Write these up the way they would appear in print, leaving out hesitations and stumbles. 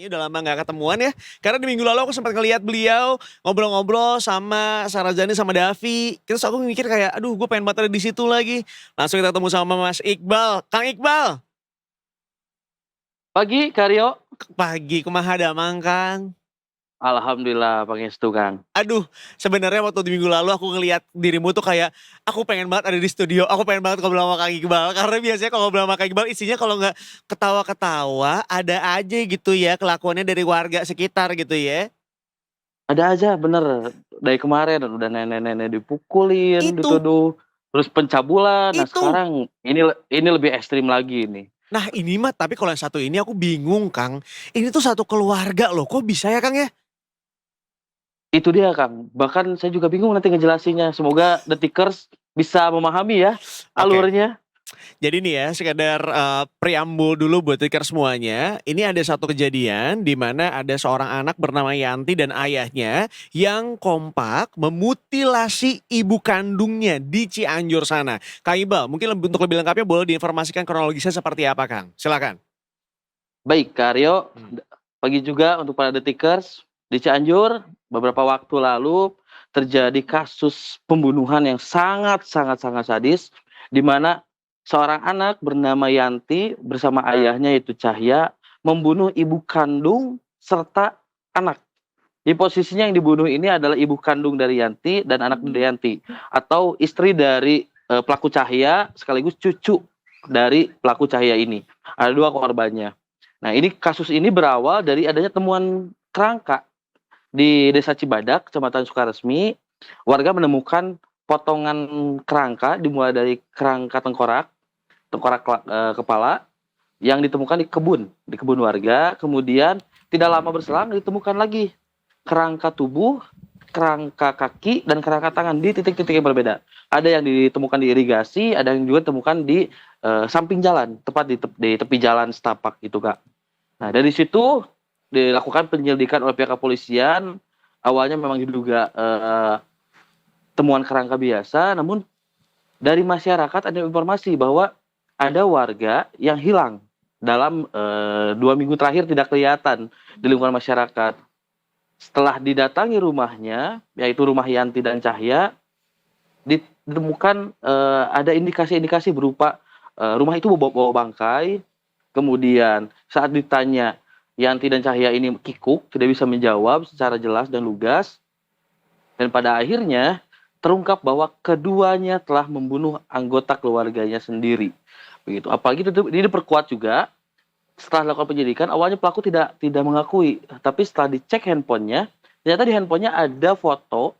Kayaknya udah lama nggak ketemuan ya. Karena di minggu lalu aku sempat ngeliat beliau ngobrol-ngobrol sama Sarah sama Davi. Terus aku mikir kayak, aduh gue pengen banget ada di situ lagi. Langsung kita ketemu sama Mas Iqbal. Kang Iqbal, Pagi, Karyo. pagi kumaha damang Kang. Alhamdulillah, pangestu, Kang. Aduh, sebenarnya waktu di minggu lalu aku ngeliat dirimu tuh kayak, aku pengen banget ada di studio, aku pengen banget ngobrol sama Kang Iqbal. Karena biasanya kalau ngobrol sama Kang Iqbal isinya kalau nggak ketawa-ketawa, ada aja gitu ya kelakuannya dari warga sekitar gitu ya. Ada aja, bener. Dari kemarin udah nenek-nenek dipukulin, Itu, dituduh, terus pencabulan. Nah, itu. sekarang ini lebih ekstrim lagi nih. Nah ini mah, tapi kalau yang satu ini aku bingung Kang. Ini tuh satu keluarga loh, kok bisa ya Kang ya? Itu dia, Kang. Bahkan saya juga bingung nanti ngejelasinnya. Semoga Detikers bisa memahami ya Oke, alurnya. jadi nih ya, sekedar preambul dulu buat tikar semuanya. Ini ada satu kejadian di mana ada seorang anak bernama Yanti dan ayahnya yang kompak memutilasi ibu kandungnya di Cianjur sana. Kang Iqbal, mungkin untuk lebih lengkapnya boleh diinformasikan kronologisnya seperti apa Kang? Silakan. Baik, Karyo. Hmm. Pagi juga untuk para Detikers. Di Cianjur, beberapa waktu lalu terjadi kasus pembunuhan yang sangat sadis, di mana seorang anak bernama Yanti bersama ayahnya yaitu Cahya membunuh ibu kandung serta anak. Di posisinya yang dibunuh ini adalah ibu kandung dari Yanti dan anak dari Yanti, atau istri dari pelaku Cahya sekaligus cucu dari pelaku Cahya ini. Ada dua korbannya. Nah, kasus ini berawal dari adanya temuan kerangka di Desa Cibadak, Kecamatan Sukaresmi. Warga menemukan potongan kerangka dimulai dari kerangka tengkorak kepala yang ditemukan di kebun warga. Kemudian tidak lama berselang ditemukan lagi kerangka tubuh, kerangka kaki, dan kerangka tangan di titik-titik yang berbeda. Ada yang ditemukan di irigasi, ada yang juga ditemukan di samping jalan, tepat di tepi jalan setapak gitu, Kak. Nah, dari situ dilakukan penyelidikan oleh pihak kepolisian. Awalnya memang diduga temuan kerangka biasa, namun dari masyarakat ada informasi bahwa ada warga yang hilang dalam 2 minggu terakhir tidak kelihatan di lingkungan masyarakat. Setelah didatangi rumahnya, yaitu rumah Yanti dan Cahya, ditemukan ada indikasi-indikasi berupa rumah itu bawa bangkai. Kemudian saat ditanya, Yanti dan Cahya ini kikuk, tidak bisa menjawab secara jelas dan lugas. Dan pada akhirnya terungkap bahwa keduanya telah membunuh anggota keluarganya sendiri. Begitu. Apalagi itu ini diperkuat juga setelah dilakukan penyidikan. Awalnya pelaku tidak mengakui, tapi setelah dicek handphonenya, ternyata di handphonenya ada foto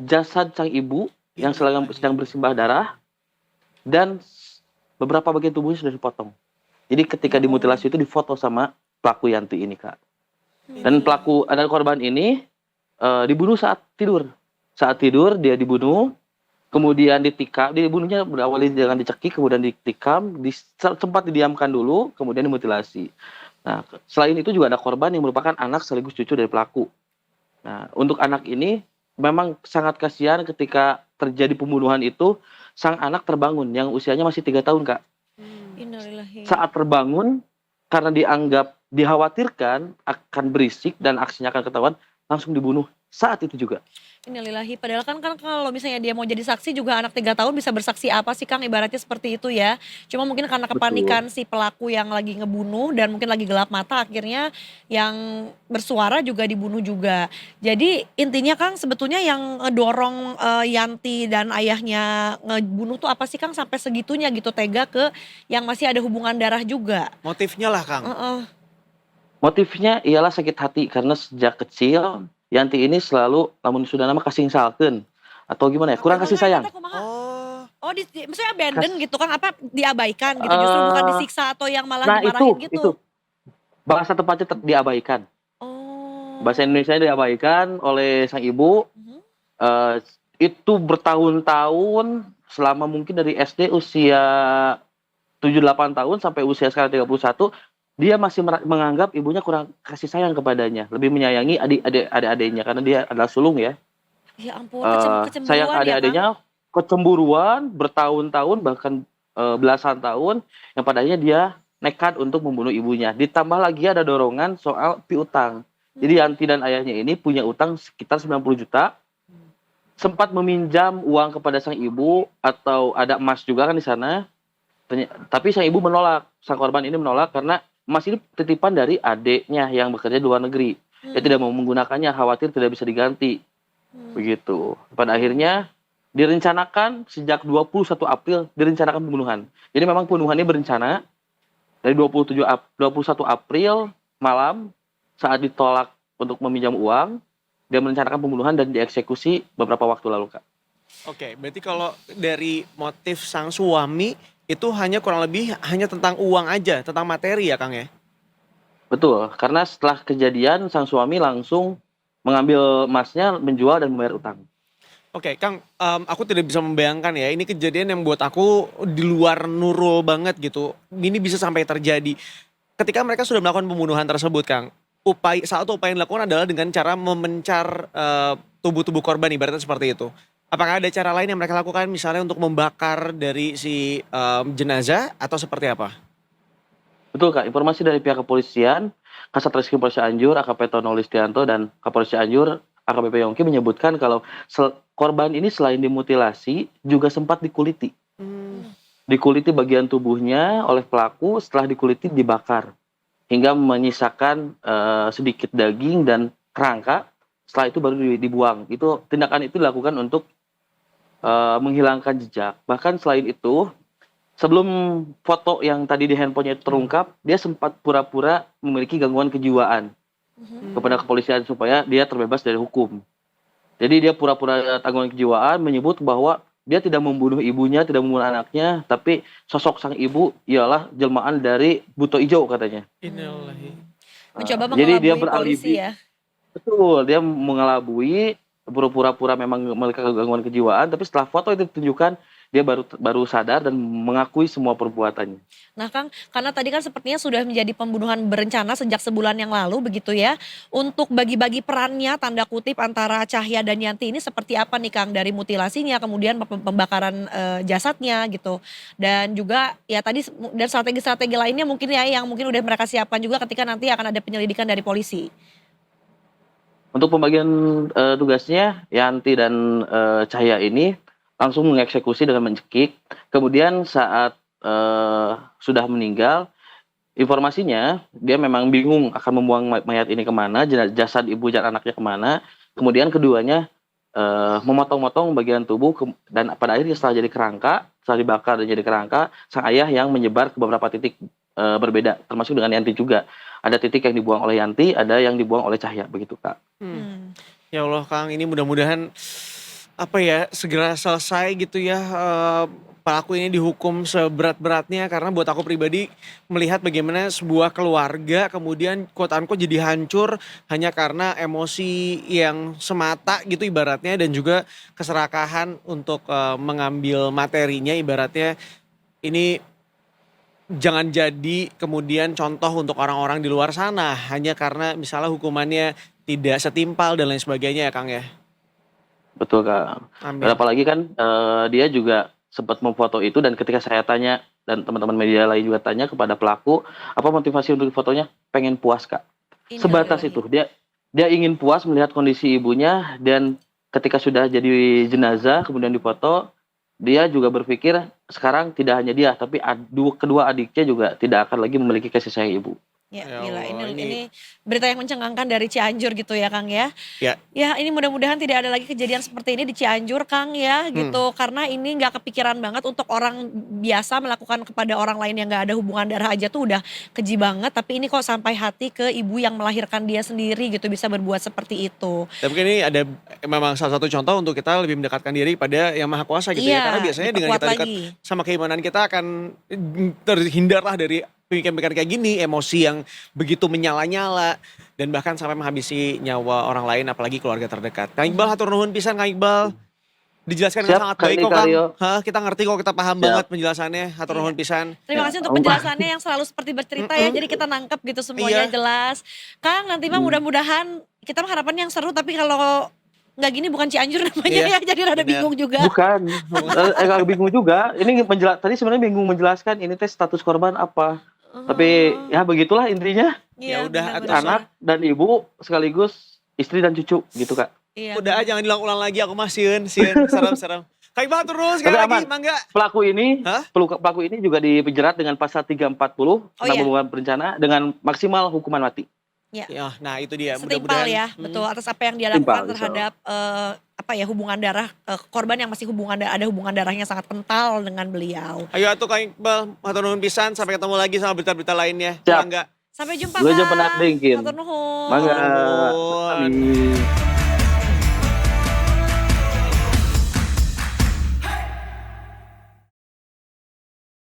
jasad sang ibu yang sedang bersimbah darah dan beberapa bagian tubuhnya sudah dipotong. Jadi ketika dimutilasi itu difoto sama pelaku Yanti ini, Kak. Dan pelaku adalah korban ini dibunuh saat tidur. Saat tidur dia dibunuh, kemudian ditikam. Dibunuhnya berawal dengan dicekik, kemudian ditikam, sempat didiamkan dulu, kemudian dimutilasi. Nah, selain itu juga ada korban yang merupakan anak sekaligus cucu dari pelaku. Nah, untuk anak ini memang sangat kasihan ketika terjadi pembunuhan itu, sang anak terbangun yang usianya masih 3 tahun, Kak. Innalillahi. Saat terbangun, karena dikhawatirkan akan berisik dan aksinya akan ketahuan, langsung dibunuh saat itu juga. Innalillahi. Padahal kan kalau misalnya dia mau jadi saksi juga anak 3 tahun bisa bersaksi apa sih Kang, ibaratnya seperti itu ya. Cuma mungkin karena Betul. kepanikan si pelaku yang lagi ngebunuh dan mungkin lagi gelap mata akhirnya yang bersuara juga dibunuh juga. Jadi intinya Kang sebetulnya yang ngedorong Yanti dan ayahnya ngebunuh tuh apa sih Kang sampai segitunya gitu tega ke yang masih ada hubungan darah juga. Motifnya lah Kang. Motifnya ialah sakit hati karena sejak kecil Yanti ini selalu namun sudah nama kasih salken atau gimana ya, kurang kasih sayang. Oh. Oh, maksudnya abandon gitu Kang, apa diabaikan gitu, justru bukan disiksa atau yang malah Nah dimarahin itu gitu? bahasa tepatnya diabaikan. Oh. Bahasa Indonesia diabaikan oleh sang ibu. Itu bertahun-tahun, selama mungkin dari SD usia 7-8 tahun sampai usia sekarang 31, dia masih menganggap ibunya kurang kasih sayang kepadanya, lebih menyayangi adik-adiknya karena dia adalah sulung ya. Ya ampun, Sayang ke kecemburuan ya Kang? adik-adiknya, kecemburuan bertahun-tahun bahkan belasan tahun, yang padanya dia nekat untuk membunuh ibunya. Ditambah lagi ada dorongan soal piutang. Jadi Yanti dan ayahnya ini punya utang sekitar 90 juta, sempat meminjam uang kepada sang ibu atau ada emas juga kan di sana. Tapi sang ibu menolak, sang korban ini menolak karena emas ini titipan dari adiknya yang bekerja di luar negeri. Dia tidak mau menggunakannya, khawatir tidak bisa diganti. Begitu. Pada akhirnya direncanakan sejak 21 April direncanakan pembunuhan. Jadi memang pembunuhannya berencana dari 21 April malam saat ditolak untuk meminjam uang, dia merencanakan pembunuhan dan dieksekusi beberapa waktu lalu, Kak. Oke, berarti kalau dari motif sang suami itu hanya kurang lebih hanya tentang uang aja, tentang materi ya Kang ya? Betul, karena setelah kejadian sang suami langsung mengambil emasnya, menjual dan membayar utang. Oke, Kang, aku tidak bisa membayangkan ya, ini kejadian yang buat aku di luar Nurul banget gitu. Ini bisa sampai terjadi. Ketika mereka sudah melakukan pembunuhan tersebut, Kang, salah satu upaya yang dilakukan adalah dengan cara memencar tubuh-tubuh korban, ibaratnya seperti itu. Apakah ada cara lain yang mereka lakukan, misalnya untuk membakar dari si jenazah atau seperti apa? Betul, Kak, informasi dari pihak kepolisian, Kasat Reskrim Polres Cianjur, AKP Tono Listianto dan Kapolres Cianjur, AKBP Yongki menyebutkan kalau korban ini selain dimutilasi juga sempat dikuliti. Dikuliti bagian tubuhnya oleh pelaku, setelah dikuliti dibakar hingga menyisakan sedikit daging dan kerangka. Setelah itu baru dibuang. Itu tindakan itu dilakukan untuk menghilangkan jejak. Bahkan selain itu, sebelum foto yang tadi di handphonenya terungkap, dia sempat pura-pura memiliki gangguan kejiwaan kepada kepolisian supaya dia terbebas dari hukum. Jadi dia pura-pura gangguan kejiwaan, menyebut bahwa dia tidak membunuh ibunya, tidak membunuh anaknya, tapi sosok sang ibu ialah jelmaan dari Buto Ijo katanya. Innalillahi. Mencoba Jadi dia mengelabui polisi beralibi. ya. Betul, dia mengelabui, pura-pura memang memiliki gangguan kejiwaan, tapi setelah foto itu ditunjukkan, dia baru sadar dan mengakui semua perbuatannya. Nah Kang, karena tadi kan sepertinya sudah menjadi pembunuhan berencana sejak sebulan yang lalu begitu ya. Untuk bagi-bagi perannya tanda kutip antara Cahya dan Yanti ini seperti apa nih Kang? Dari mutilasinya, kemudian pembakaran jasadnya gitu. Dan juga ya tadi dan strategi-strategi lainnya mungkin ya yang mungkin udah mereka siapkan juga ketika nanti akan ada penyelidikan dari polisi. Untuk pembagian tugasnya, Yanti dan Cahya ini langsung mengeksekusi dengan mencekik. Kemudian saat sudah meninggal, informasinya dia memang bingung akan membuang mayat ini kemana, jasad ibu dan anaknya kemana. Kemudian keduanya memotong-motong bagian tubuh dan pada akhirnya setelah jadi kerangka, setelah dibakar dan jadi kerangka, sang ayah yang menyebar ke beberapa titik berbeda, termasuk dengan Yanti juga. Ada titik yang dibuang oleh Yanti, ada yang dibuang oleh Cahya, begitu Kak. Ya Allah Kang, ini mudah-mudahan apa ya segera selesai gitu ya, pelaku ini dihukum seberat-beratnya karena buat aku pribadi melihat bagaimana sebuah keluarga kemudian quote unquote jadi hancur hanya karena emosi yang semata gitu ibaratnya dan juga keserakahan untuk mengambil materinya ibaratnya ini jangan jadi kemudian contoh untuk orang-orang di luar sana hanya karena misalnya hukumannya tidak setimpal dan lain sebagainya ya Kang ya. Betul Kak. Amin. Dan apalagi kan dia juga sempat memfoto itu dan ketika saya tanya dan teman-teman media lain juga tanya kepada pelaku, apa motivasi untuk fotonya? Pengen puas Kak. Sebatas itu. Dia ingin puas melihat kondisi ibunya dan ketika sudah jadi jenazah kemudian difoto, dia juga berpikir sekarang tidak hanya dia tapi kedua adiknya juga tidak akan lagi memiliki kasih sayang ibu. Ya, Ya gila Allah, ini berita yang mencengangkan dari Cianjur gitu ya Kang ya. Ya. Ya ini mudah-mudahan tidak ada lagi kejadian seperti ini di Cianjur Kang ya gitu. Karena ini nggak kepikiran banget untuk orang biasa melakukan kepada orang lain yang nggak ada hubungan darah aja tuh udah keji banget. Tapi ini kok sampai hati ke ibu yang melahirkan dia sendiri gitu bisa berbuat seperti itu. Tapi ini ada memang salah satu contoh untuk kita lebih mendekatkan diri pada Yang Maha Kuasa gitu ya. Iya, Karena biasanya dengan diperkuat kita dekat lagi. sama keimanan kita akan terhindarlah dari pemikiran-pemikiran kayak gini, emosi yang begitu menyala-nyala dan bahkan sampai menghabisi nyawa orang lain apalagi keluarga terdekat. Kang Iqbal hatur nuhun pisan Kang Iqbal. Dijelaskan dengan Siap, sangat Kak baik Edi kok Kang. Karyo. Kita ngerti kok, kita paham Siap. banget penjelasannya. Hatur nuhun pisan. Terima kasih untuk penjelasannya yang selalu seperti bercerita ya. Jadi kita nangkep gitu semuanya Iya. jelas. Kang nanti mah mudah-mudahan kita harapannya yang seru tapi kalau nggak gini bukan Cianjur namanya Iya, ya. Jadi rada bener. bingung juga. Bukan, agak bingung juga. Ini tadi sebenarnya bingung menjelaskan ini teh status korban apa. Tapi ya begitulah intinya. Iya, Ya udah, benar atas benar. Anak dan ibu sekaligus istri dan cucu gitu Kak. Iya, Udah benar. jangan diulang-ulang lagi, aku mah sieun, serem. Kayak banget terus sekali Tapi lagi, aman. mangga. Pelaku ini juga dipenjara dengan pasal 340 tentang iya. pembunuhan berencana dengan maksimal hukuman mati. Ya, nah itu dia, Setimpal mudah-mudahan. ya, betul, atas apa yang dia lakukan Setimpal, terhadap, apa ya, hubungan darah, korban yang masih ada hubungan darahnya sangat kental dengan beliau. Ayo atuh Kang Iqbal, matur nuhun pisan, sampai ketemu lagi sama berita-berita lainnya. Siap. Mangga. Sampai jumpa Gue Kang, jemput Dingkin. matur nuhun. Mangga. Nuhun. Amin.